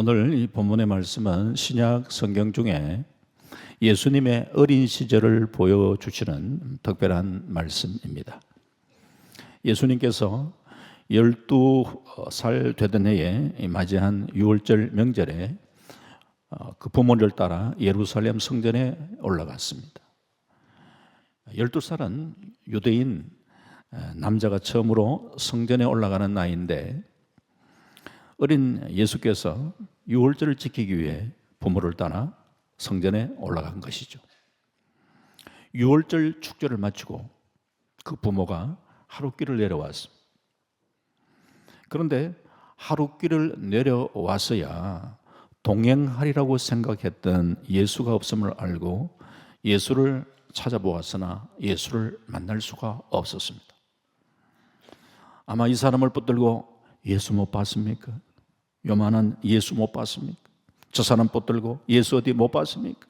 오늘 이 본문의 말씀은 신약 성경 중에 예수님의 어린 시절을 보여주시는 특별한 말씀입니다. 예수님께서 12살 되던 해에 맞이한 유월절 명절에 그 부모를 따라 예루살렘 성전에 올라갔습니다. 12살은 유대인 남자가 처음으로 성전에 올라가는 나이인데 어린 예수께서 유월절을 지키기 위해 부모를 따라 성전에 올라간 것이죠. 유월절 축제를 마치고 그 부모가 하룻길을 내려왔습니다. 그런데 하룻길을 내려와서야 동행하리라고 생각했던 예수가 없음을 알고 예수를 찾아보았으나 예수를 만날 수가 없었습니다. 아마 이 사람을 붙들고 예수 못 봤습니까? 요만한 예수 못 봤습니까? 저 사람 붙들고 예수 어디 못 봤습니까?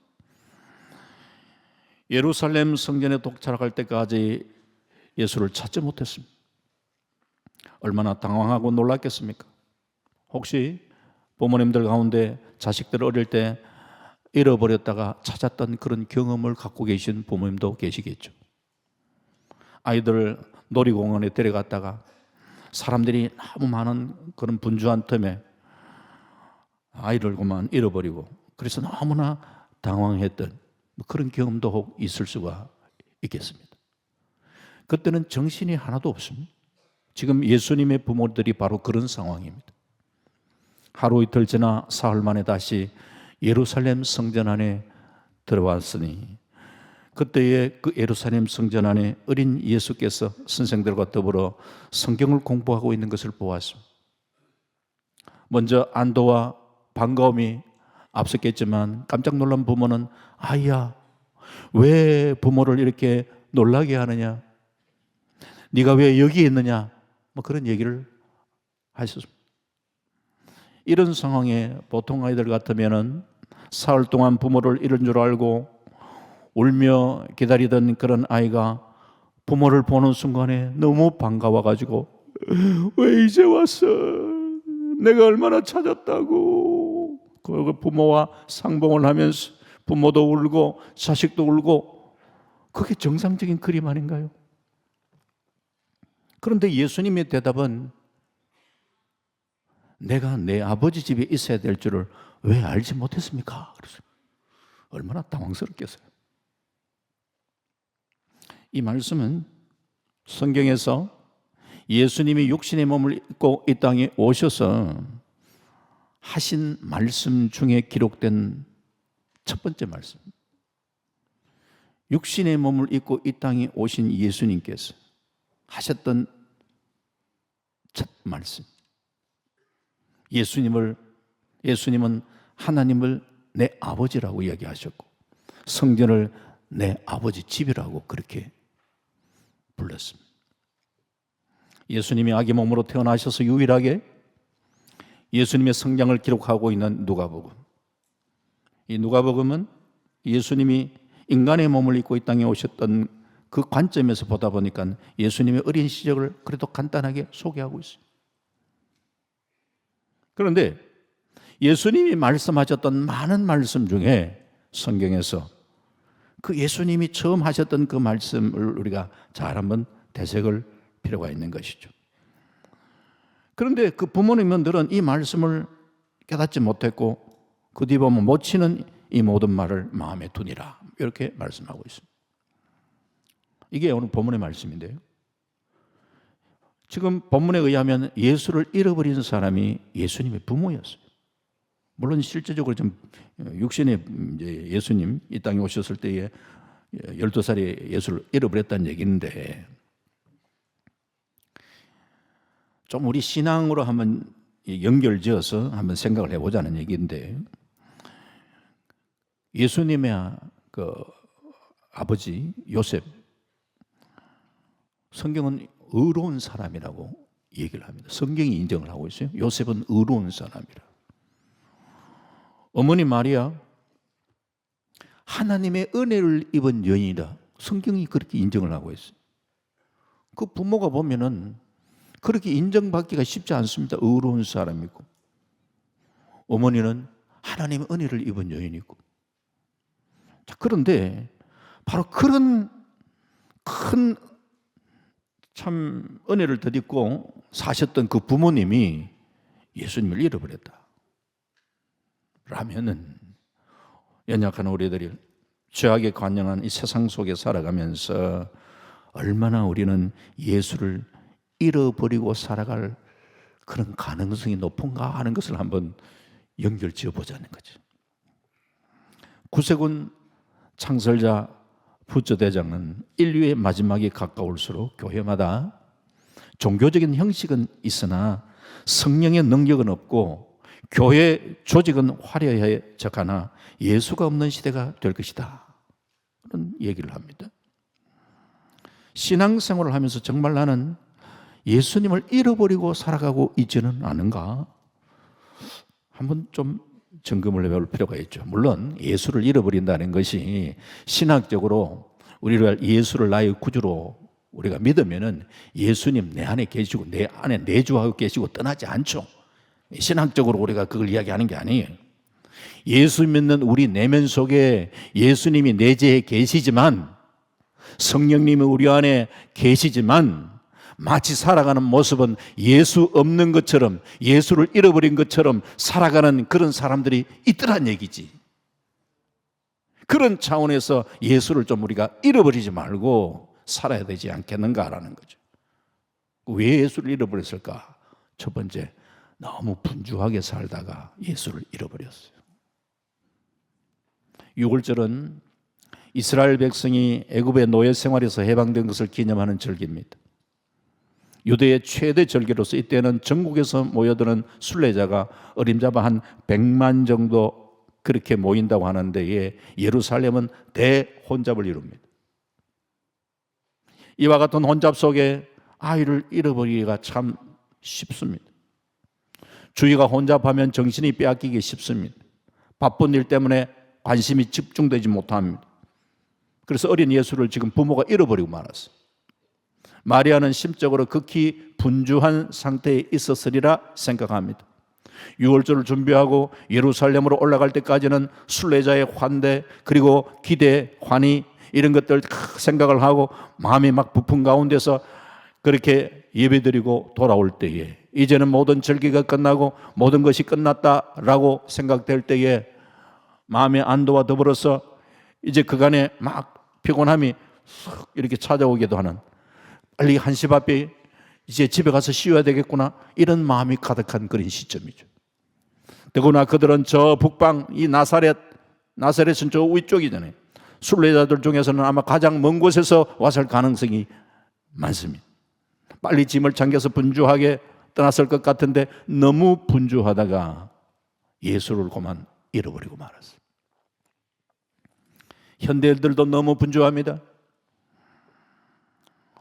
예루살렘 성전에 도착할 때까지 예수를 찾지 못했습니다. 얼마나 당황하고 놀랐겠습니까? 혹시 부모님들 가운데 자식들 어릴 때 잃어버렸다가 찾았던 그런 경험을 갖고 계신 부모님도 계시겠죠. 아이들을 놀이공원에 데려갔다가 사람들이 너무 많은 그런 분주한 틈에 아이를 그만 잃어버리고 그래서 너무나 당황했던 그런 경험도 혹 있을 수가 있겠습니다. 그때는 정신이 하나도 없습니다. 지금 예수님의 부모들이 바로 그런 상황입니다. 하루 이틀 지나 사흘 만에 다시 예루살렘 성전 안에 들어왔으니 그때의 그 예루살렘 성전 안에 어린 예수께서 선생들과 더불어 성경을 공부하고 있는 것을 보았습니다. 먼저 안도와 반가움이 앞섰겠지만 깜짝 놀란 부모는 아이야, 왜 부모를 이렇게 놀라게 하느냐? 네가 왜 여기에 있느냐? 그런 얘기를 하셨습니다. 이런 상황에 보통 아이들 같으면은 사흘 동안 부모를 잃은 줄 알고 울며 기다리던 그런 아이가 부모를 보는 순간에 너무 반가워가지고 왜 이제 왔어? 내가 얼마나 찾았다고. 그 부모와 상봉을 하면서 부모도 울고 자식도 울고 그게 정상적인 그림 아닌가요? 그런데 예수님의 대답은 내가 내 아버지 집에 있어야 될 줄을 왜 알지 못했습니까? 그래서 얼마나 당황스럽겠어요. 이 말씀은 성경에서 예수님이 육신의 몸을 입고 이 땅에 오셔서 하신 말씀 중에 기록된 첫 번째 말씀. 육신의 몸을 입고 이 땅에 오신 예수님께서 하셨던 첫 말씀. 예수님은 하나님을 내 아버지라고 이야기하셨고 성전을 내 아버지 집이라고 그렇게 불렀습니다. 예수님이 아기 몸으로 태어나셔서 유일하게 예수님의 성장을 기록하고 있는 누가복음. 이 누가복음은 예수님이 인간의 몸을 입고 이 땅에 오셨던 그 관점에서 보다 보니까 예수님의 어린 시절을 그래도 간단하게 소개하고 있어요. 그런데 예수님이 말씀하셨던 많은 말씀 중에 성경에서 그 예수님이 처음 하셨던 그 말씀을 우리가 잘 한번 되새길 필요가 있는 것이죠. 그런데 그 부모님들은 이 말씀을 깨닫지 못했고 그 뒤 보면 모치는 이 모든 말을 마음에 두니라 이렇게 말씀하고 있습니다. 이게 오늘 본문의 말씀인데요. 지금 본문에 의하면 예수를 잃어버린 사람이 예수님의 부모였어요. 물론 실제적으로 좀 육신의 예수님 이 땅에 오셨을 때에 12살에 예수를 잃어버렸다는 얘기인데 좀 우리 신앙으로 한번 연결지어서 한번 생각을 해보자는 얘기인데 예수님의 그 아버지 요셉 성경은 의로운 사람이라고 얘기를 합니다. 성경이 인정을 하고 있어요. 요셉은 의로운 사람이라. 어머니 마리아 하나님의 은혜를 입은 여인이다. 성경이 그렇게 인정을 하고 있어요. 그 부모가 보면은 그렇게 인정받기가 쉽지 않습니다. 의로운 사람이고 어머니는 하나님의 은혜를 입은 여인이고. 자, 그런데 바로 그런 큰 참 은혜를 덧입고 사셨던 그 부모님이 예수님을 잃어버렸다 라면은 연약한 우리들이 죄악에 관영한 이 세상 속에 살아가면서 얼마나 우리는 예수를 잃어버리고 살아갈 그런 가능성이 높은가 하는 것을 한번 연결 지어보자는 거죠. 구세군 창설자 부처대장은 인류의 마지막이 가까울수록 교회마다 종교적인 형식은 있으나 성령의 능력은 없고 교회 조직은 화려해져가나 예수가 없는 시대가 될 것이다, 그런 얘기를 합니다. 신앙생활을 하면서 정말 나는 예수님을 잃어버리고 살아가고 있지는 않은가? 한번 좀 점검을 해볼 필요가 있죠. 물론 예수를 잃어버린다는 것이 신학적으로 우리가 예수를 나의 구주로 우리가 믿으면은 예수님 내 안에 계시고 내 안에 내주하고 계시고 떠나지 않죠. 신학적으로 우리가 그걸 이야기하는 게 아니에요. 예수 믿는 우리 내면 속에 예수님이 내재해 계시지만, 성령님이 우리 안에 계시지만 마치 살아가는 모습은 예수 없는 것처럼, 예수를 잃어버린 것처럼 살아가는 그런 사람들이 있더란 얘기지. 그런 차원에서 예수를 좀 우리가 잃어버리지 말고 살아야 되지 않겠는가라는 거죠. 왜 예수를 잃어버렸을까? 첫 번째, 너무 분주하게 살다가 예수를 잃어버렸어요. 6월절은 이스라엘 백성이 애굽의 노예 생활에서 해방된 것을 기념하는 절기입니다. 유대의 최대 절기로서 이때는 전국에서 모여드는 순례자가 어림잡아 한 100만 정도 그렇게 모인다고 하는데, 예루살렘은 대혼잡을 이룹니다. 이와 같은 혼잡 속에 아이를 잃어버리기가 참 쉽습니다. 주위가 혼잡하면 정신이 빼앗기기 쉽습니다. 바쁜 일 때문에 관심이 집중되지 못합니다. 그래서 어린 예수를 지금 부모가 잃어버리고 말았어요. 마리아는 심적으로 극히 분주한 상태에 있었으리라 생각합니다. 6월절을 준비하고 예루살렘으로 올라갈 때까지는 순례자의 환대, 그리고 기대, 환희, 이런 것들 생각을 하고 마음이 막 부푼 가운데서 그렇게 예배드리고 돌아올 때에, 이제는 모든 절기가 끝나고 모든 것이 끝났다라고 생각될 때에 마음의 안도와 더불어서 이제 그간에 막 피곤함이 이렇게 찾아오기도 하는, 빨리 1시 앞에 이제 집에 가서 쉬어야 되겠구나, 이런 마음이 가득한 그런 시점이죠. 더구나 그들은 저 북방 이 나사렛은 저 위쪽이잖아요. 순례자들 중에서는 아마 가장 먼 곳에서 왔을 가능성이 많습니다. 빨리 짐을 챙겨서 분주하게 떠났을 것 같은데 너무 분주하다가 예수를 그만 잃어버리고 말았어요. 현대인들도 너무 분주합니다.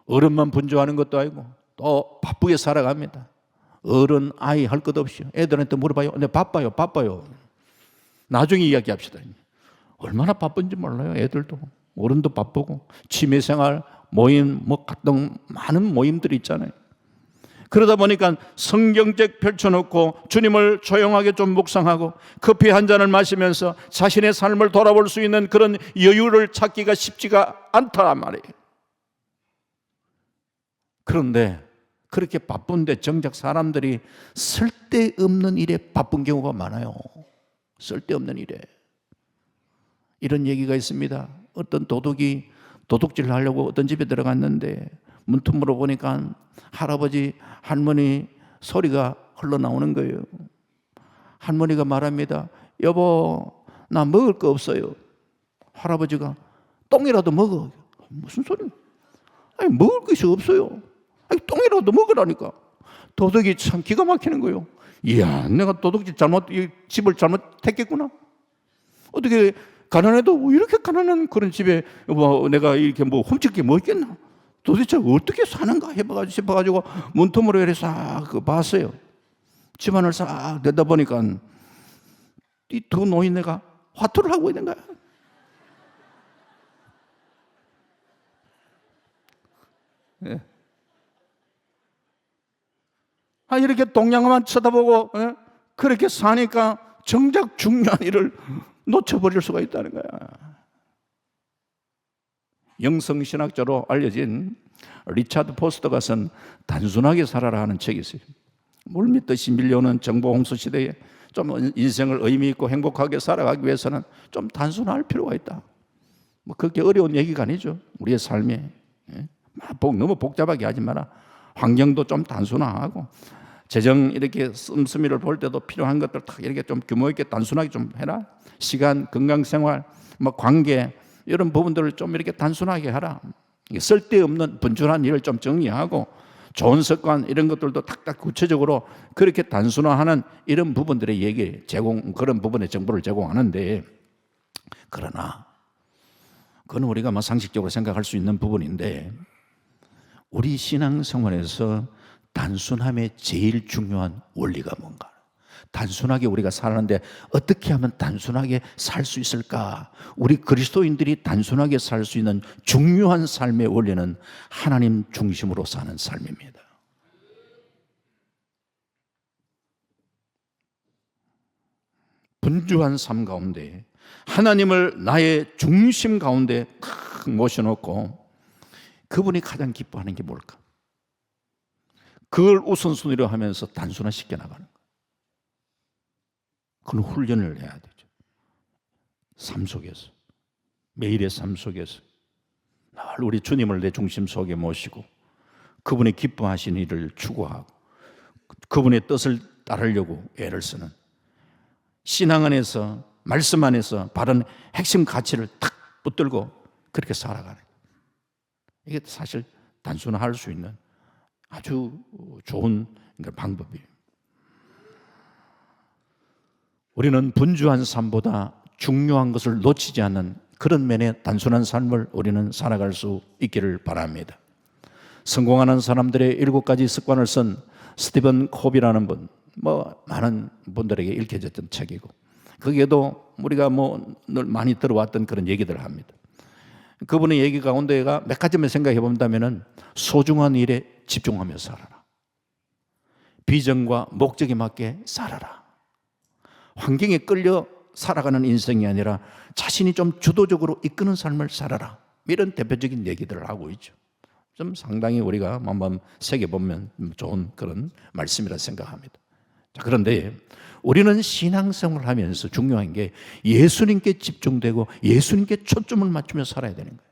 어른만 분주하는 것도 아니고 또 바쁘게 살아갑니다. 어른, 아이 할 것 없이 애들한테 물어봐요. 근데 바빠요. 나중에 이야기합시다. 얼마나 바쁜지 몰라요. 애들도, 어른도 바쁘고, 취미생활, 모임, 같은 많은 모임들이 있잖아요. 그러다 보니까 성경책 펼쳐놓고 주님을 조용하게 좀 묵상하고 커피 한 잔을 마시면서 자신의 삶을 돌아볼 수 있는 그런 여유를 찾기가 쉽지가 않다란 말이에요. 그런데 그렇게 바쁜데 정작 사람들이 쓸데없는 일에 바쁜 경우가 많아요. 쓸데없는 일에. 이런 얘기가 있습니다. 어떤 도둑이 도둑질을 하려고 어떤 집에 들어갔는데 문틈으로 보니까 할아버지, 할머니 소리가 흘러나오는 거예요. 할머니가 말합니다. 여보, 나 먹을 거 없어요. 할아버지가 똥이라도 먹어. 무슨 소리야? 아니, 먹을 것이 없어요. 아니, 똥이라도 먹으라니까. 도둑이 참 기가 막히는 거예요. 이야, 내가 도둑질 집을 잘못 택했구나. 어떻게 가난해도 이렇게 가난한 그런 집에 내가 이렇게 훔칠 게 뭐 있겠나? 도대체 어떻게 사는가 싶어가지고 문틈으로 이렇게 싹 봤어요. 집안을 싹 내다보니까 이 두 노인네가 화투를 하고 있는 거야. 예. 이렇게 동양만 쳐다보고 그렇게 사니까 정작 중요한 일을 놓쳐버릴 수가 있다는 거야. 영성신학자로 알려진 리차드 포스터가 쓴 단순하게 살아라 하는 책이 있어요. 물밀듯이 밀려오는 정보 홍수 시대에 좀 인생을 의미 있고 행복하게 살아가기 위해서는 좀 단순할 필요가 있다. 뭐 그렇게 어려운 얘기가 아니죠. 우리의 삶에 너무 복잡하게 하지 마라. 환경도 좀 단순화하고 재정 이렇게 씀씀이를 볼 때도 필요한 것들 다 이렇게 좀 규모 있게 단순하게 좀 해라. 시간, 건강생활, 뭐 관계 이런 부분들을 좀 이렇게 단순하게 하라. 쓸데없는 분주한 일을 좀 정리하고 좋은 습관 이런 것들도 탁탁 구체적으로 그렇게 단순화하는 이런 부분들의 얘기 그런 부분의 정보를 제공하는데, 그러나 그건 우리가 뭐 상식적으로 생각할 수 있는 부분인데, 우리 신앙생활에서 단순함의 제일 중요한 원리가 뭔가? 단순하게 우리가 사는데 어떻게 하면 단순하게 살 수 있을까? 우리 그리스도인들이 단순하게 살 수 있는 중요한 삶의 원리는 하나님 중심으로 사는 삶입니다. 분주한 삶 가운데 하나님을 나의 중심 가운데 탁 모셔놓고 그분이 가장 기뻐하는 게 뭘까? 그걸 우선순위로 하면서 단순화시켜 나가는 거예요. 그건 훈련을 해야 되죠. 삶 속에서, 매일의 삶 속에서 늘 우리 주님을 내 중심 속에 모시고 그분의 기뻐하시는 일을 추구하고 그분의 뜻을 따르려고 애를 쓰는, 신앙 안에서, 말씀 안에서 바른 핵심 가치를 탁 붙들고 그렇게 살아가는 거예요. 이게 사실 단순화할 수 있는 아주 좋은 방법이에요. 우리는 분주한 삶보다 중요한 것을 놓치지 않는 그런 면의 단순한 삶을 우리는 살아갈 수 있기를 바랍니다. 성공하는 사람들의 7가지 습관을 쓴 스티븐 코비라는 분, 많은 분들에게 읽혀졌던 책이고, 거기에도 우리가 늘 많이 들어왔던 그런 얘기들을 합니다. 그분의 얘기 가운데가 몇 가지만 생각해 본다면은, 소중한 일에 집중하며 살아라. 비전과 목적에 맞게 살아라. 환경에 끌려 살아가는 인생이 아니라 자신이 좀 주도적으로 이끄는 삶을 살아라. 이런 대표적인 얘기들을 하고 있죠. 좀 상당히 우리가 한번 새겨보면 좋은 그런 말씀이라 생각합니다. 자, 그런데 우리는 신앙생활을 하면서 중요한 게 예수님께 집중되고 예수님께 초점을 맞추며 살아야 되는 거예요.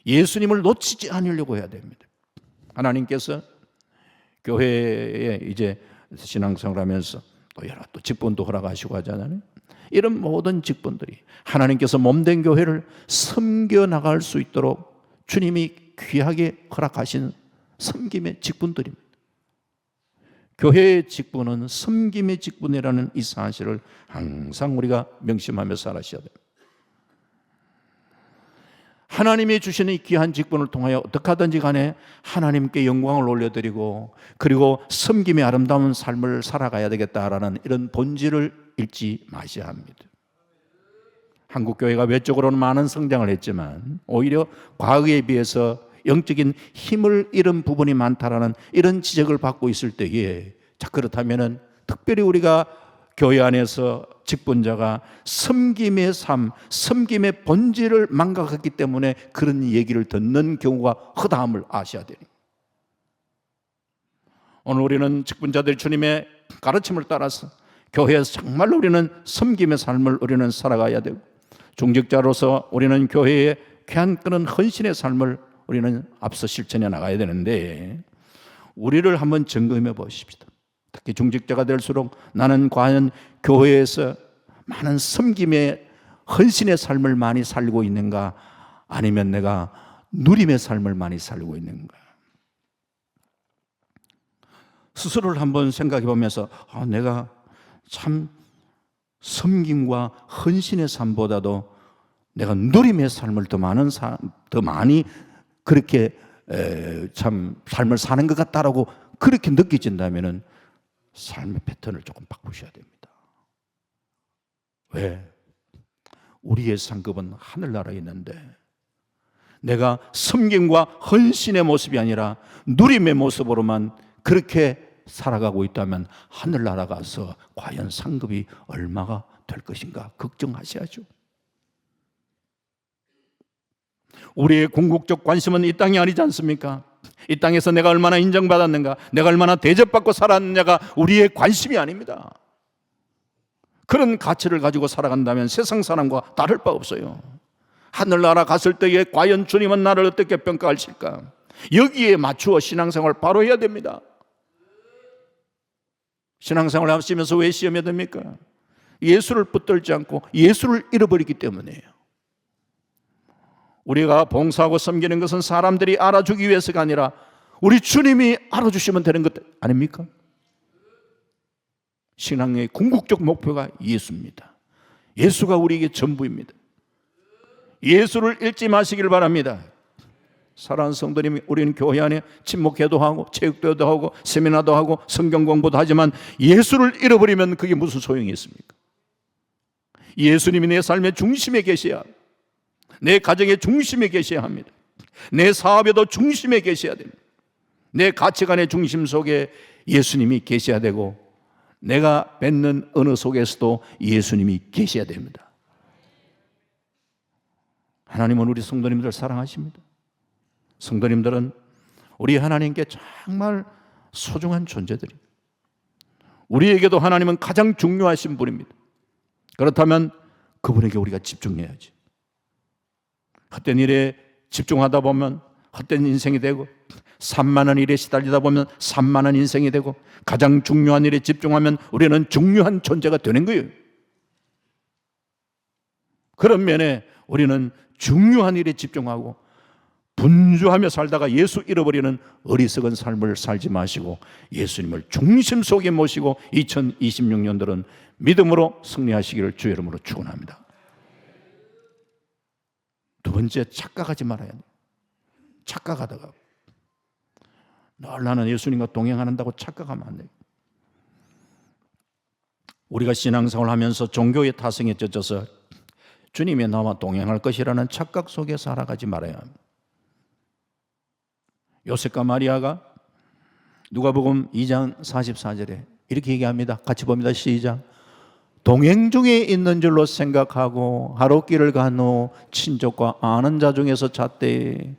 예수님을 놓치지 않으려고 해야 됩니다. 하나님께서 교회에 이제 신앙생활을 하면서 또 여러 직분도 허락하시고 하잖아요. 이런 모든 직분들이 하나님께서 몸된 교회를 섬겨 나갈 수 있도록 주님이 귀하게 허락하신 섬김의 직분들입니다. 교회의 직분은 섬김의 직분이라는 이 사실을 항상 우리가 명심하며 살아셔야 됩니다. 하나님이 주시는 이 귀한 직분을 통하여 어떻게 하든지 간에 하나님께 영광을 올려드리고 그리고 섬김의 아름다운 삶을 살아가야 되겠다라는 이런 본질을 잃지 마셔야 합니다. 한국교회가 외적으로는 많은 성장을 했지만 오히려 과거에 비해서 영적인 힘을 잃은 부분이 많다라는 이런 지적을 받고 있을 때에, 자, 그렇다면은 특별히 우리가 교회 안에서 직분자가 섬김의 삶, 섬김의 본질을 망각했기 때문에 그런 얘기를 듣는 경우가 허다함을 아셔야 되니, 오늘 우리는 직분자들 주님의 가르침을 따라서 교회에서 정말로 우리는 섬김의 삶을 우리는 살아가야 되고, 중직자로서 우리는 교회에 귀한 그런 헌신의 삶을 우리는 앞서 실천해 나가야 되는데, 우리를 한번 점검해 보십시다. 특히 중직자가 될수록 나는 과연 교회에서 많은 섬김의 헌신의 삶을 많이 살고 있는가, 아니면 내가 누림의 삶을 많이 살고 있는가. 스스로를 한번 생각해 보면서 내가 참 섬김과 헌신의 삶보다도 내가 누림의 삶을 더 많이 그렇게 참 삶을 사는 것 같다라고 그렇게 느껴진다면은 삶의 패턴을 조금 바꾸셔야 됩니다. 왜? 우리의 상급은 하늘나라에 있는데 내가 섬김과 헌신의 모습이 아니라 누림의 모습으로만 그렇게 살아가고 있다면 하늘나라 가서 과연 상급이 얼마가 될 것인가 걱정하셔야죠. 우리의 궁극적 관심은 이 땅이 아니지 않습니까? 이 땅에서 내가 얼마나 인정받았는가, 내가 얼마나 대접받고 살았느냐가 우리의 관심이 아닙니다. 그런 가치를 가지고 살아간다면 세상 사람과 다를 바 없어요. 하늘나라 갔을 때에 과연 주님은 나를 어떻게 평가하실까? 여기에 맞추어 신앙생활 바로 해야 됩니다. 신앙생활 하시면서 왜 시험에 듭니까? 예수를 붙들지 않고 예수를 잃어버리기 때문이에요. 우리가 봉사하고 섬기는 것은 사람들이 알아주기 위해서가 아니라 우리 주님이 알아주시면 되는 것 아닙니까? 신앙의 궁극적 목표가 예수입니다. 예수가 우리에게 전부입니다. 예수를 잊지 마시길 바랍니다. 사랑하는 성도님, 우리는 교회 안에 친목회도 하고 체육대회도 하고 세미나도 하고 성경 공부도 하지만 예수를 잃어버리면 그게 무슨 소용이 있습니까? 예수님이 내 삶의 중심에 계셔야, 내 가정의 중심에 계셔야 합니다. 내 사업에도 중심에 계셔야 됩니다. 내 가치관의 중심 속에 예수님이 계셔야 되고 내가 맺는 언어 속에서도 예수님이 계셔야 됩니다. 하나님은 우리 성도님들 사랑하십니다. 성도님들은 우리 하나님께 정말 소중한 존재들입니다. 우리에게도 하나님은 가장 중요하신 분입니다. 그렇다면 그분에게 우리가 집중해야지. 헛된 일에 집중하다 보면 헛된 인생이 되고, 산만한 일에 시달리다 보면 산만한 인생이 되고, 가장 중요한 일에 집중하면 우리는 중요한 존재가 되는 거예요. 그런 면에 우리는 중요한 일에 집중하고 분주하며 살다가 예수 잃어버리는 어리석은 삶을 살지 마시고 예수님을 중심 속에 모시고 2026년들은 믿음으로 승리하시기를 주의 이름으로 축원합니다. 두 번째, 착각하지 말아야 돼요. 착각하다가 늘 나는 예수님과 동행한다고 착각하면 안 돼요. 우리가 신앙생활을 하면서 종교의 타성에 젖어서 주님이 나와 동행할 것이라는 착각 속에 살아가지 말아야 합니다. 요셉과 마리아가 누가복음 2장 44절에 이렇게 얘기합니다. 같이 봅니다. 시작. 동행 중에 있는 줄로 생각하고 하룻길을 간 후 친족과 아는 자 중에서 잣대.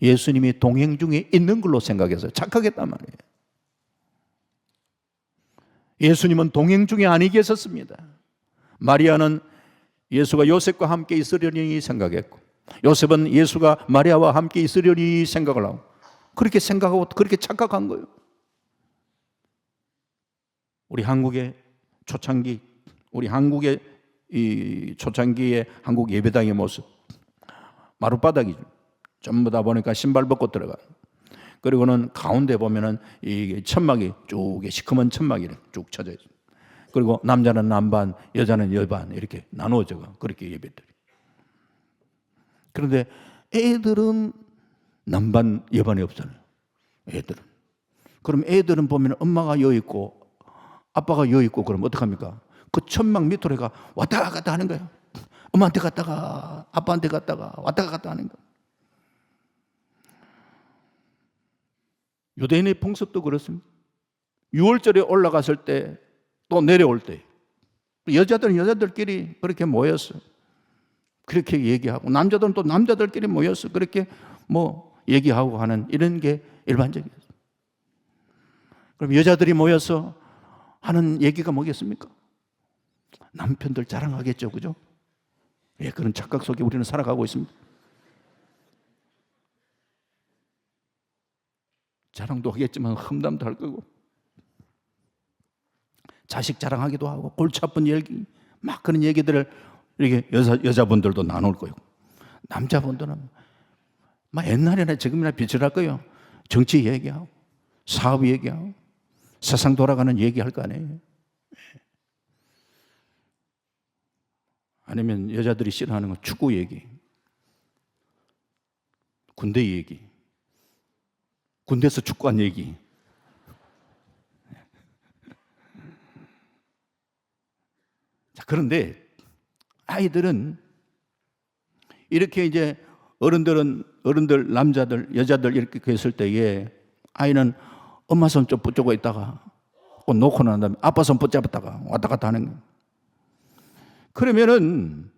예수님이 동행 중에 있는 걸로 생각해서 착각했단 말이에요. 예수님은 동행 중에 아니 계셨습니다. 마리아는 예수가 요셉과 함께 있으려니 생각했고, 요셉은 예수가 마리아와 함께 있으려니 생각을 하고, 그렇게 생각하고 그렇게 착각한 거예요. 우리 한국의 초창기, 우리 한국의 이 초창기의 한국 예배당의 모습, 마룻바닥이죠. 전부 다 보니까 신발 벗고 들어가. 그리고는 가운데 보면은 이 천막이 쭉 시커먼 천막이 쭉 쳐져 있어요. 그리고 남자는 남반, 여자는 여반 이렇게 나누어져 가. 그렇게 예배들이. 그런데 애들은 남반, 여반이 없잖아요. 애들은. 그럼 애들은 보면 엄마가 여 있고 아빠가 여 있고 그러면 어떡합니까? 그 천막 밑으로 가 왔다 갔다 하는 거예요. 엄마한테 갔다가 아빠한테 갔다가 왔다 갔다 하는 거예요. 유대인의 풍습도 그렇습니다. 6월절에 올라갔을 때 또 내려올 때 여자들은 여자들끼리 그렇게 모여서 그렇게 얘기하고, 남자들은 또 남자들끼리 모여서 그렇게 뭐 얘기하고 하는 이런 게 일반적이에요. 그럼 여자들이 모여서 하는 얘기가 뭐겠습니까? 남편들 자랑하겠죠, 그죠? 예, 그런 착각 속에 우리는 살아가고 있습니다. 자랑도 하겠지만 험담도 할 거고, 자식 자랑하기도 하고, 골치 아픈 얘기, 막 그런 얘기들을 이렇게 여자분들도 나눌 거예요. 남자분들은 막 옛날이나 지금이나 비슷할 거예요. 정치 얘기하고, 사업 얘기하고, 세상 돌아가는 얘기할 거 아니에요. 아니면 여자들이 싫어하는 건 축구 얘기, 군대 얘기, 군대에서 축구한 얘기. 자, 그런데 아이들은 이렇게 이제 어른들, 남자들, 여자들 이렇게 했을 때에 아이는 엄마 손 좀 붙잡고 있다가 꼭 놓고 난 다음에 아빠 손 붙잡았다가 왔다 갔다 하는 거예요. 그러면은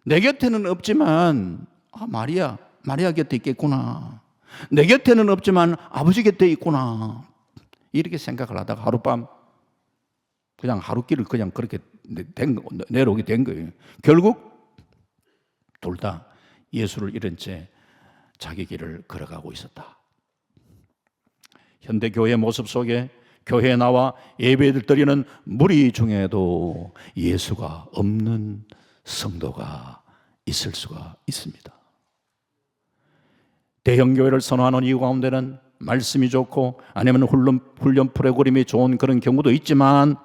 내 곁에는 없지만 마리아 곁에 있겠구나. 내 곁에는 없지만 아버지 곁에 있구나. 이렇게 생각을 하다가 하룻밤 그냥 하루길을 그냥 그렇게 내려오게 된 거예요. 결국 둘 다 예수를 잃은 채 자기 길을 걸어가고 있었다. 현대 교회 모습 속에 교회에 나와 예배를 드리는 무리 중에도 예수가 없는 성도가 있을 수가 있습니다. 대형 교회를 선호하는 이유 가운데는 말씀이 좋고 아니면 훈련 프로그램이 좋은 그런 경우도 있지만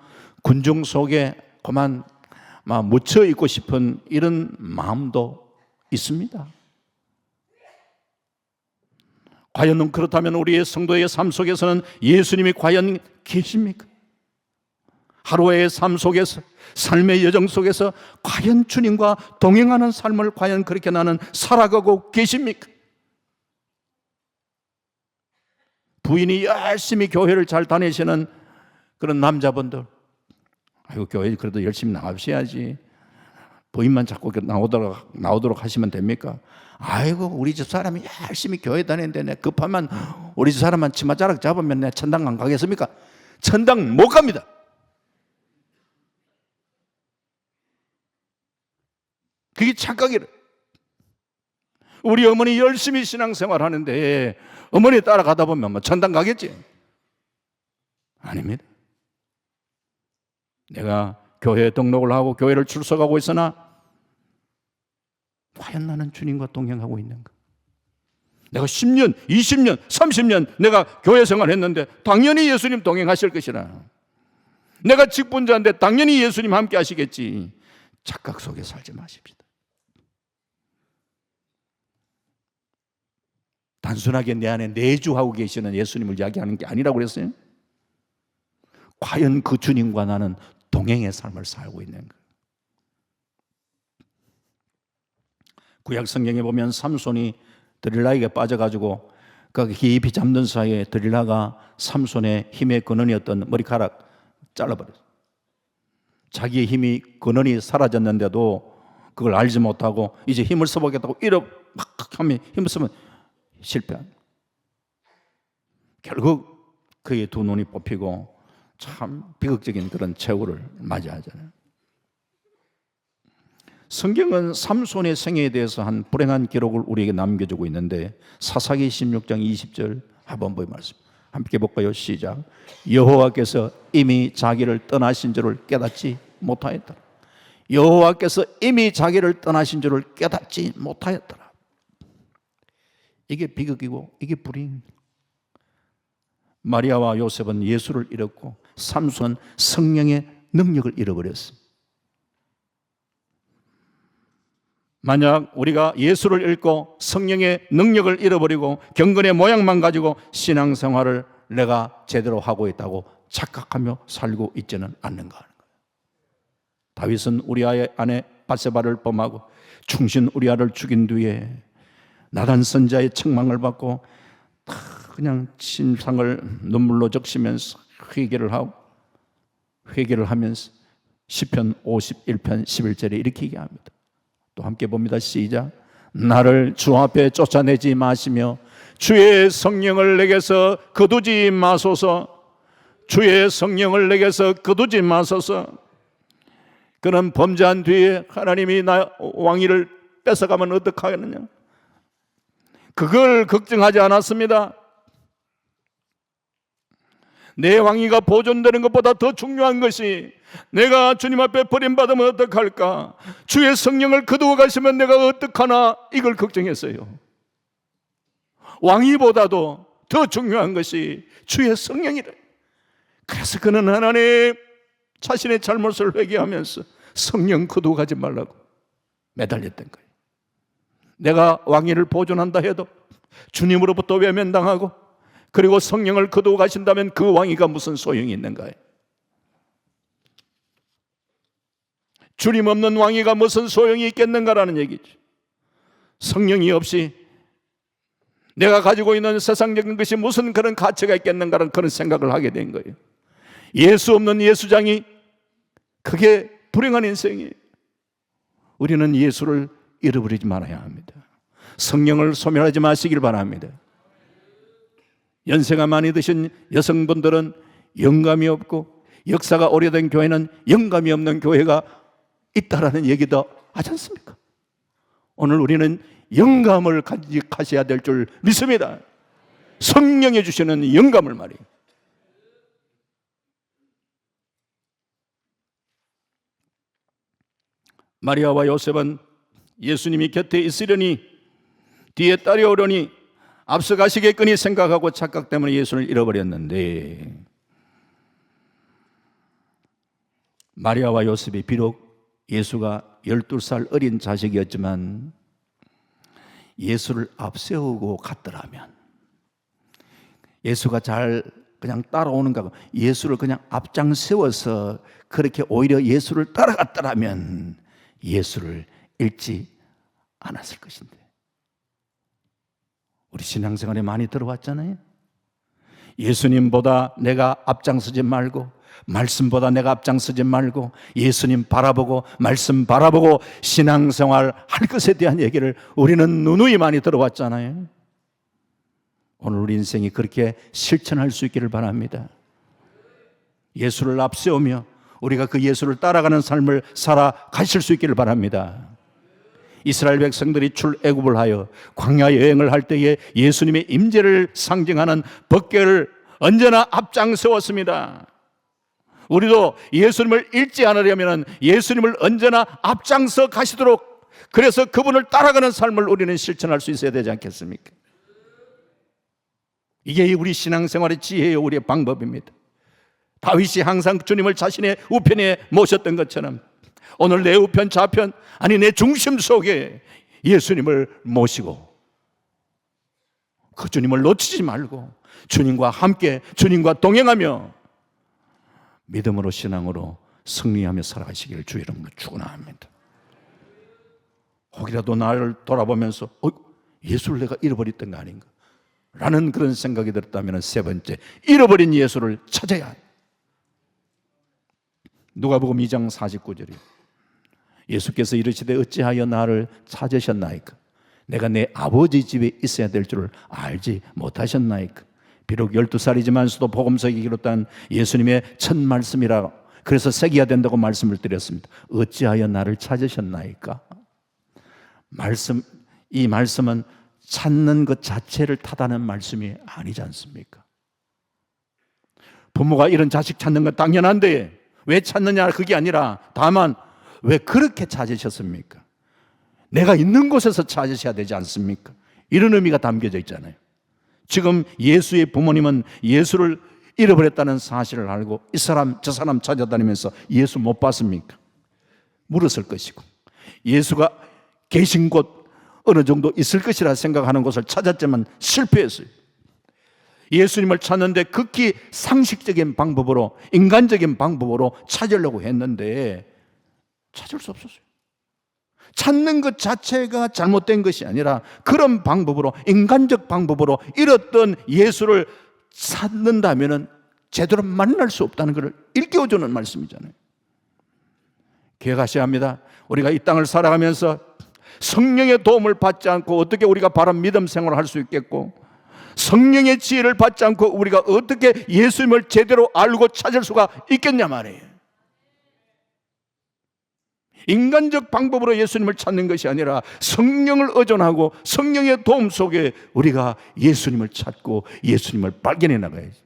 군중 속에 그만 묻혀 있고 싶은 이런 마음도 있습니다. 과연 그렇다면 우리의 성도의 삶 속에서는 예수님이 과연 계십니까? 하루의 삶 속에서, 삶의 여정 속에서 과연 주님과 동행하는 삶을 과연 그렇게 나는 살아가고 계십니까? 부인이 열심히 교회를 잘 다니시는 그런 남자분들, 아이고 교회 그래도 열심히 나가셔야지, 부인만 자꾸 나오도록 하시면 됩니까? 아이고 우리 집 사람이 열심히 교회 다니는데 내 급하면 우리 집 사람만 치마자락 잡으면 내 천당 안 가겠습니까? 천당 못 갑니다. 그게 착각이래. 우리 어머니 열심히 신앙생활 하는데 어머니 따라가다 보면 뭐 천당 가겠지? 아닙니다. 내가 교회에 등록을 하고 교회를 출석하고 있으나 과연 나는 주님과 동행하고 있는가? 내가 10년, 20년, 30년 내가 교회 생활했는데 당연히 예수님 동행하실 것이라. 내가 직분자인데 당연히 예수님 함께 하시겠지. 착각 속에 살지 마십시다. 단순하게 내 안에 내주하고 계시는 예수님을 이야기하는 게 아니라고 그랬어요. 과연 그 주님과 나는 동행의 삶을 살고 있는가? 구약 성경에 보면 삼손이 드릴라에게 빠져가지고 그 깊이 잠든 사이에 드릴라가 삼손의 힘의 근원이었던 머리카락 잘라버렸어요. 자기의 힘이 근원이 사라졌는데도 그걸 알지 못하고 이제 힘을 써보겠다고 막 하면 힘을 쓰면 실패한. 결국 그의 두 눈이 뽑히고 참 비극적인 그런 최후를 맞이하잖아요. 성경은 삼손의 생애에 대해서 한 불행한 기록을 우리에게 남겨주고 있는데 사사기 16장 20절 하반부의 말씀 함께 볼까요? 시작. 여호와께서 이미 자기를 떠나신 줄을 깨닫지 못하였더라. 여호와께서 이미 자기를 떠나신 줄을 깨닫지 못하였더라. 이게 비극이고 이게 불행입니다. 마리아와 요셉은 예수를 잃었고 삼손은 성령의 능력을 잃어버렸습니다. 만약 우리가 예수를 잃고 성령의 능력을 잃어버리고 경건의 모양만 가지고 신앙생활을 내가 제대로 하고 있다고 착각하며 살고 있지는 않는가 하는 거예요. 다윗은 우리아의 아내 밧세바를 범하고 충신 우리아를 죽인 뒤에 나단 선자의 책망을 받고 그냥 침상을 눈물로 적시면서 회개를 하면서 시편 51편 11절에 이렇게 얘기합니다. 또 함께 봅니다. 시작. 나를 주 앞에 쫓아내지 마시며 주의 성령을 내게서 거두지 마소서. 주의 성령을 내게서 거두지 마소서. 그는 범죄한 뒤에 하나님이 나 왕위를 뺏어가면 어떡하겠느냐? 그걸 걱정하지 않았습니다. 내 왕위가 보존되는 것보다 더 중요한 것이 내가 주님 앞에 버림받으면 어떡할까? 주의 성령을 거두어 가시면 내가 어떡하나? 이걸 걱정했어요. 왕위보다도 더 중요한 것이 주의 성령이래. 그래서 그는 하나님 자신의 잘못을 회개하면서 성령 거두어 가지 말라고 매달렸던 거예요. 내가 왕위를 보존한다 해도 주님으로부터 외면당하고 그리고 성령을 거두어 가신다면 그 왕위가 무슨 소용이 있는가요? 주님 없는 왕위가 무슨 소용이 있겠는가라는 얘기죠. 성령이 없이 내가 가지고 있는 세상적인 것이 무슨 그런 가치가 있겠는가라는 그런 생각을 하게 된 거예요. 예수 없는 예수장이 그게 불행한 인생이에요. 우리는 예수를 잃어버리지 말아야 합니다. 성령을 소멸하지 마시길 바랍니다. 연세가 많이 드신 여성분들은 영감이 없고, 역사가 오래된 교회는 영감이 없는 교회가 있다라는 얘기도 하지 않습니까? 오늘 우리는 영감을 간직하셔야 될 줄 믿습니다. 성령이 주시는 영감을 말이에요. 마리아와 요셉은 예수님이 곁에 있으려니, 뒤에 따라오려니 앞서가시겠거니 생각하고 착각 때문에 예수를 잃어버렸는데, 마리아와 요셉이 비록 예수가 12살 어린 자식이었지만 예수를 앞세우고 갔더라면, 예수가 잘 그냥 따라오는가, 예수를 그냥 앞장 세워서 그렇게 오히려 예수를 따라갔더라면 예수를 잃지 않았을 것인데, 우리 신앙생활에 많이 들어왔잖아요. 예수님보다 내가 앞장서지 말고, 말씀보다 내가 앞장서지 말고, 예수님 바라보고 말씀 바라보고 신앙생활 할 것에 대한 얘기를 우리는 누누이 많이 들어왔잖아요. 오늘 우리 인생이 그렇게 실천할 수 있기를 바랍니다. 예수를 앞세우며 우리가 그 예수를 따라가는 삶을 살아가실 수 있기를 바랍니다. 이스라엘 백성들이 출애굽을 하여 광야 여행을 할 때에 예수님의 임재를 상징하는 법궤를 언제나 앞장세웠습니다. 우리도 예수님을 잃지 않으려면 예수님을 언제나 앞장서 가시도록, 그래서 그분을 따라가는 삶을 우리는 실천할 수 있어야 되지 않겠습니까? 이게 우리 신앙생활의 지혜요, 우리의 방법입니다. 다윗이 항상 주님을 자신의 우편에 모셨던 것처럼 오늘 내 우편 좌편, 아니 내 중심 속에 예수님을 모시고 그 주님을 놓치지 말고 주님과 함께, 주님과 동행하며 믿음으로 신앙으로 승리하며 살아가시기를 주의 이름으로 축원합니다. 혹이라도 나를 돌아보면서 예수를 내가 잃어버렸던 거 아닌가 라는 그런 생각이 들었다면, 세 번째, 잃어버린 예수를 찾아야 합니다. 누가복음 2장 49절이에요. 예수께서 이르시되 어찌하여 나를 찾으셨나이까? 내가 내 아버지 집에 있어야 될 줄을 알지 못하셨나이까? 비록 12살이지만서도 복음서에 기록한 예수님의 첫 말씀이라, 그래서 새겨야 된다고 말씀을 드렸습니다. 어찌하여 나를 찾으셨나이까? 이 말씀은 찾는 것 자체를 탓하는 말씀이 아니지 않습니까? 부모가 이런 자식 찾는 건 당연한데 왜 찾느냐, 그게 아니라 다만 왜 그렇게 찾으셨습니까? 내가 있는 곳에서 찾으셔야 되지 않습니까? 이런 의미가 담겨져 있잖아요. 지금 예수의 부모님은 예수를 잃어버렸다는 사실을 알고 이 사람 저 사람 찾아다니면서 예수 못 봤습니까? 물었을 것이고, 예수가 계신 곳 어느 정도 있을 것이라 생각하는 곳을 찾았지만 실패했어요. 예수님을 찾는데 극히 상식적인 방법으로, 인간적인 방법으로 찾으려고 했는데 찾을 수 없었어요. 찾는 것 자체가 잘못된 것이 아니라 그런 방법으로, 인간적 방법으로 잃었던 예수를 찾는다면 제대로 만날 수 없다는 것을 일깨워주는 말씀이잖아요. 기억하셔야 합니다. 우리가 이 땅을 살아가면서 성령의 도움을 받지 않고 어떻게 우리가 바른 믿음 생활을 할 수 있겠고, 성령의 지혜를 받지 않고 우리가 어떻게 예수님을 제대로 알고 찾을 수가 있겠냐 말이에요. 인간적 방법으로 예수님을 찾는 것이 아니라 성령을 의존하고 성령의 도움 속에 우리가 예수님을 찾고 예수님을 발견해 나가야지.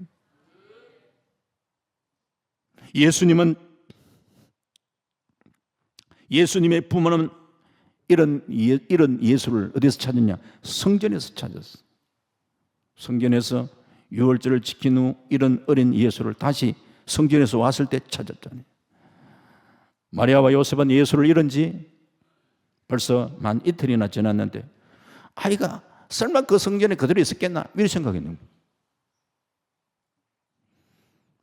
예수님의 부모는 이런 예수를 어디서 찾았냐? 성전에서 찾았어. 성전에서 유월절을 지킨 후 이런 어린 예수를 다시 성전에서 왔을 때 찾았잖아요. 마리아와 요셉은 예수를 잃은 지 벌써 만 이틀이나 지났는데 아이가 설마 그 성전에 그대로 있었겠나? 이런 생각했는 거예요.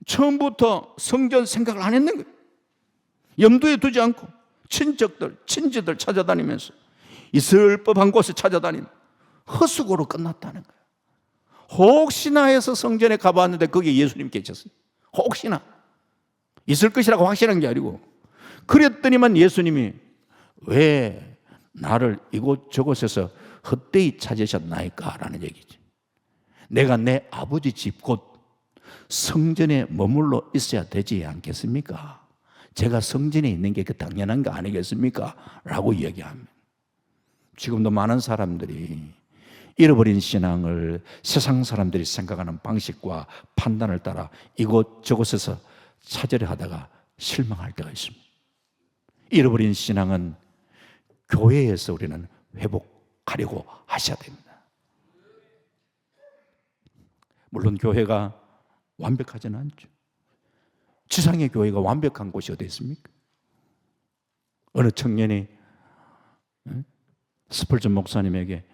처음부터 성전 생각을 안 했는 거예요. 염두에 두지 않고 친지들 찾아다니면서 있을 법한 곳에 찾아다니는 헛수고로 끝났다는 거예요. 혹시나 해서 성전에 가봤는데 거기에 예수님 계셨어요. 혹시나. 있을 것이라고 확신한 게 아니고, 그랬더니만 예수님이 왜 나를 이곳저곳에서 헛되이 찾으셨나이까? 라는 얘기지. 내가 내 아버지 집 곧 성전에 머물러 있어야 되지 않겠습니까? 제가 성전에 있는 게 그 당연한 거 아니겠습니까? 라고 이야기합니다. 지금도 많은 사람들이 잃어버린 신앙을 세상 사람들이 생각하는 방식과 판단을 따라 이곳저곳에서 찾으려 하다가 실망할 때가 있습니다. 잃어버린 신앙은 교회에서 우리는 회복하려고 하셔야 됩니다. 물론 교회가 완벽하지는 않죠. 지상의 교회가 완벽한 곳이 어디 있습니까? 어느 청년이 스펄전 목사님에게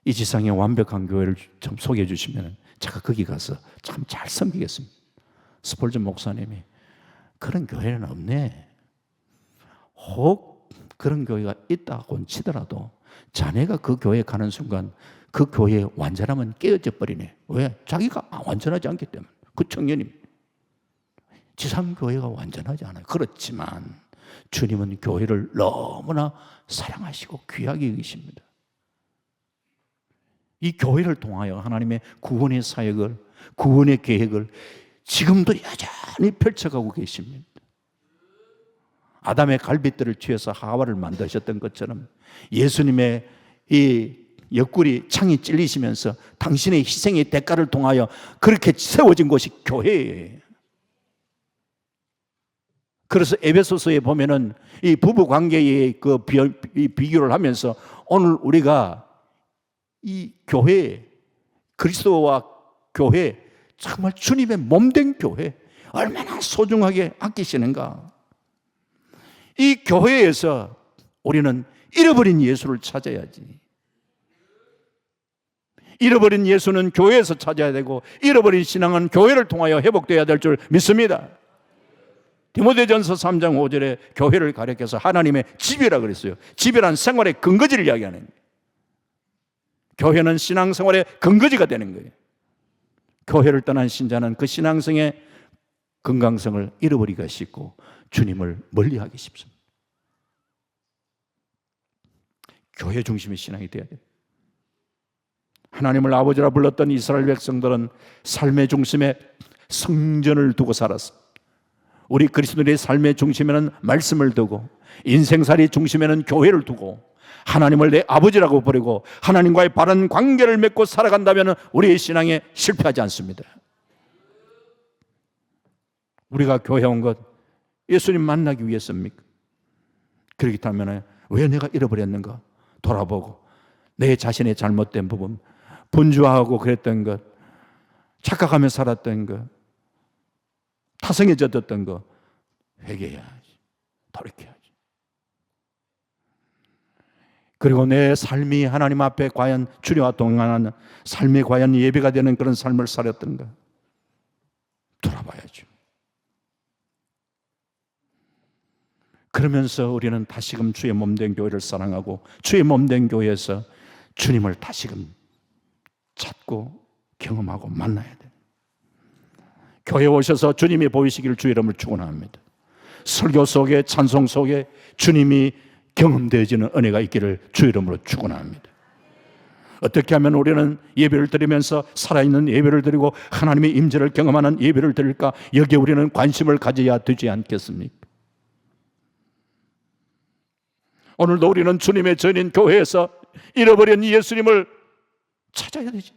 이 지상의 완벽한 교회를 좀 소개해 주시면 제가 거기 가서 참 잘 섬기겠습니다. 스펄전 목사님이 그런 교회는 없네. 혹 그런 교회가 있다고 치더라도 자네가 그 교회에 가는 순간 그 교회의 완전함은 깨어져 버리네. 왜? 자기가 완전하지 않기 때문에. 그 청년이 지상교회가 완전하지 않아요. 그렇지만 주님은 교회를 너무나 사랑하시고 귀하게 여기십니다. 이 교회를 통하여 하나님의 구원의 사역을, 구원의 계획을 지금도 여전히 펼쳐가고 계십니다. 아담의 갈빗대를 취해서 하와를 만드셨던 것처럼 예수님의 이 옆구리 창이 찔리시면서 당신의 희생의 대가를 통하여 그렇게 세워진 곳이 교회예요. 그래서 에베소서에 보면은 이 부부 관계의 그 비교를 하면서 오늘 우리가 이 교회, 그리스도와 교회, 정말 주님의 몸된 교회 얼마나 소중하게 아끼시는가. 이 교회에서 우리는 잃어버린 예수를 찾아야지. 잃어버린 예수는 교회에서 찾아야 되고 잃어버린 신앙은 교회를 통하여 회복되어야 될 줄 믿습니다. 디모데전서 3장 5절에 교회를 가리켜서 하나님의 집이라 그랬어요. 집이란 생활의 근거지를 이야기하는 거예요. 교회는 신앙생활의 근거지가 되는 거예요. 교회를 떠난 신자는 그 신앙성의 건강성을 잃어버리기가 쉽고 주님을 멀리하기 쉽습니다. 교회 중심의 신앙이 되어야 돼요. 하나님을 아버지라 불렀던 이스라엘 백성들은 삶의 중심에 성전을 두고 살았습니다. 우리 그리스도인의 삶의 중심에는 말씀을 두고 인생살이 중심에는 교회를 두고 하나님을 내 아버지라고 부르고 하나님과의 바른 관계를 맺고 살아간다면 우리의 신앙에 실패하지 않습니다. 우리가 교회 온 것 예수님 만나기 위해서입니까? 그렇다면 왜 내가 잃어버렸는가 돌아보고 내 자신의 잘못된 부분, 분주하고 그랬던 것, 착각하며 살았던 것, 타성해졌던 것 회개해야지, 돌이켜야지. 그리고 내 삶이 하나님 앞에 과연 주님과 동행하는 삶이 과연 예배가 되는 그런 삶을 살았던가 돌아봐야죠. 그러면서 우리는 다시금 주의 몸된 교회를 사랑하고 주의 몸된 교회에서 주님을 다시금 찾고 경험하고 만나야 돼요. 교회에 오셔서 주님이 보이시기를 주의 이름을 축원합니다. 설교 속에 찬송 속에 주님이 경험되어지는 은혜가 있기를 주의 이름으로 축원합니다. 어떻게 하면 우리는 예배를 드리면서 살아있는 예배를 드리고 하나님의 임재를 경험하는 예배를 드릴까? 여기에 우리는 관심을 가져야 되지 않겠습니까? 오늘도 우리는 주님의 전인 교회에서 잃어버린 예수님을 찾아야 되지.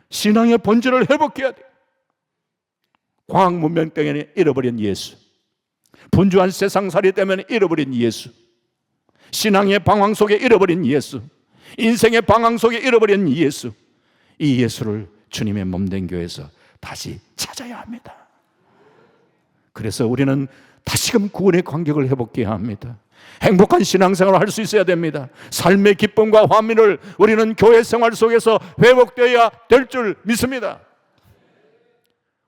신앙의 본질을 회복해야 돼. 과학 문명 때문에 잃어버린 예수, 분주한 세상살이 때문에 잃어버린 예수, 신앙의 방황 속에 잃어버린 예수, 인생의 방황 속에 잃어버린 예수, 이 예수를 주님의 몸된 교회에서 다시 찾아야 합니다. 그래서 우리는 다시금 구원의 간격을 회복해야 합니다. 행복한 신앙생활을 할 수 있어야 됩니다. 삶의 기쁨과 화민을 우리는 교회 생활 속에서 회복되어야 될 줄 믿습니다.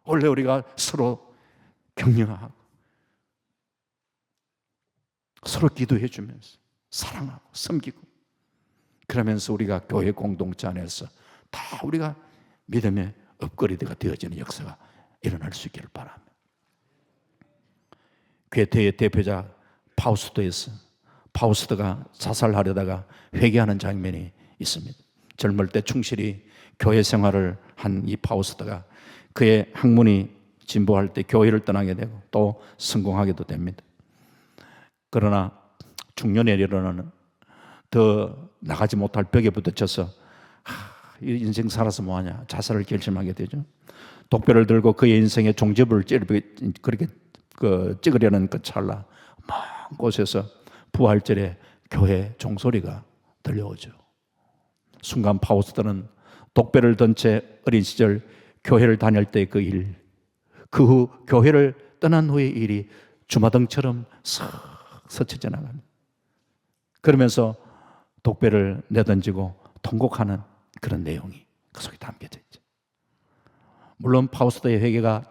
원래 우리가 서로 격려하고 서로 기도해 주면서 사랑하고 섬기고 그러면서 우리가 교회 공동체 안에서 다 우리가 믿음의 업그레이드가 되어지는 역사가 일어날 수 있기를 바랍니다. 괴테의 대표자 파우스트였어. 파우스트가 자살하려다가 회개하는 장면이 있습니다. 젊을 때 충실히 교회 생활을 한 이 파우스트가 그의 학문이 진보할 때 교회를 떠나게 되고 또 성공하게도 됩니다. 그러나 중년에 이르러는 더 나가지 못할 벽에 부딪혀서 이 인생 살아서 뭐하냐 자살을 결심하게 되죠. 독배를 들고 그의 인생의 종지부를 그렇게 찍으려는 그 찰나 먼 곳에서 부활절에 교회 종소리가 들려오죠. 순간 파우스트는 독배를 든 채 어린 시절 교회를 다닐 때 그 일, 그 후 교회를 떠난 후의 일이 주마등처럼 스쳐 지나갑니다. 그러면서 독배를 내던지고 통곡하는 그런 내용이 그 속에 담겨져 있죠. 물론 파우스트의 회개가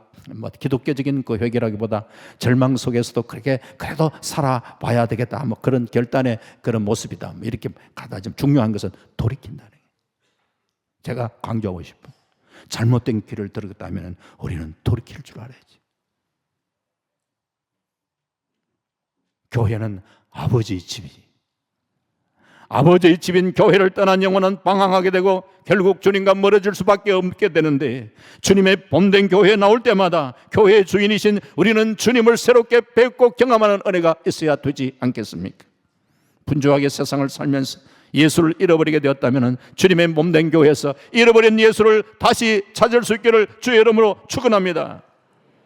기독교적인 그 회개라기보다 절망 속에서도 그렇게 그래도 살아봐야 되겠다 그런 결단의 그런 모습이다 이렇게 가다 좀 중요한 것은 돌이킨다는 거예요. 제가 강조하고 싶어요. 잘못된 길을 들었다면 우리는 돌이킬 줄 알아야지. 교회는 아버지의 집이지. 아버지의 집인 교회를 떠난 영혼은 방황하게 되고 결국 주님과 멀어질 수밖에 없게 되는데, 주님의 본된 교회에 나올 때마다 교회의 주인이신 우리는 주님을 새롭게 뵙고 경험하는 은혜가 있어야 되지 않겠습니까? 분주하게 세상을 살면서 예수를 잃어버리게 되었다면 주님의 몸된 교회에서 잃어버린 예수를 다시 찾을 수 있기를 주의 이름으로 축원합니다.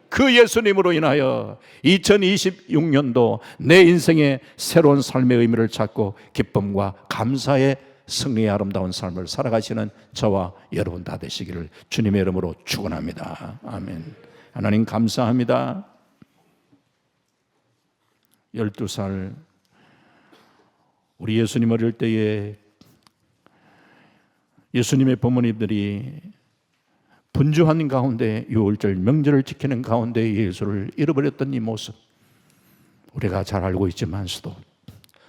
그 예수님으로 인하여 2026년도 내 인생의 새로운 삶의 의미를 찾고 기쁨과 감사의 승리의 아름다운 삶을 살아가시는 저와 여러분 다 되시기를 주님의 이름으로 축원합니다. 아멘. 하나님 감사합니다. 12살 우리 예수님 어릴 때에 예수님의 부모님들이 분주한 가운데 유월절 명절을 지키는 가운데 예수를 잃어버렸던 이 모습 우리가 잘 알고 있지만서도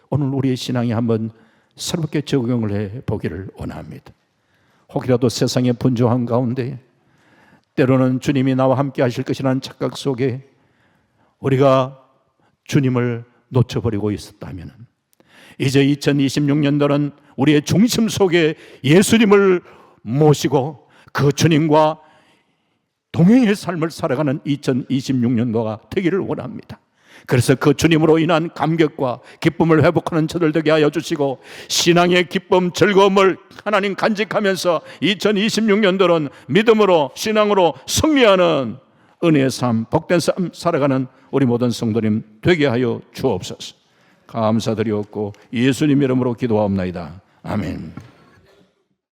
오늘 우리의 신앙이 한번 새롭게 적용을 해보기를 원합니다. 혹이라도 세상의 분주한 가운데 때로는 주님이 나와 함께 하실 것이라는 착각 속에 우리가 주님을 놓쳐버리고 있었다면 이제 2026년도는 우리의 중심 속에 예수님을 모시고 그 주님과 동행의 삶을 살아가는 2026년도가 되기를 원합니다. 그래서 그 주님으로 인한 감격과 기쁨을 회복하는 저들 되게 하여 주시고 신앙의 기쁨, 즐거움을 하나님 간직하면서 2026년도는 믿음으로 신앙으로 승리하는 은혜의 삶, 복된 삶 살아가는 우리 모든 성도님 되게 하여 주옵소서. 감사드리옵고 예수님 이름으로 기도하옵나이다. 아멘.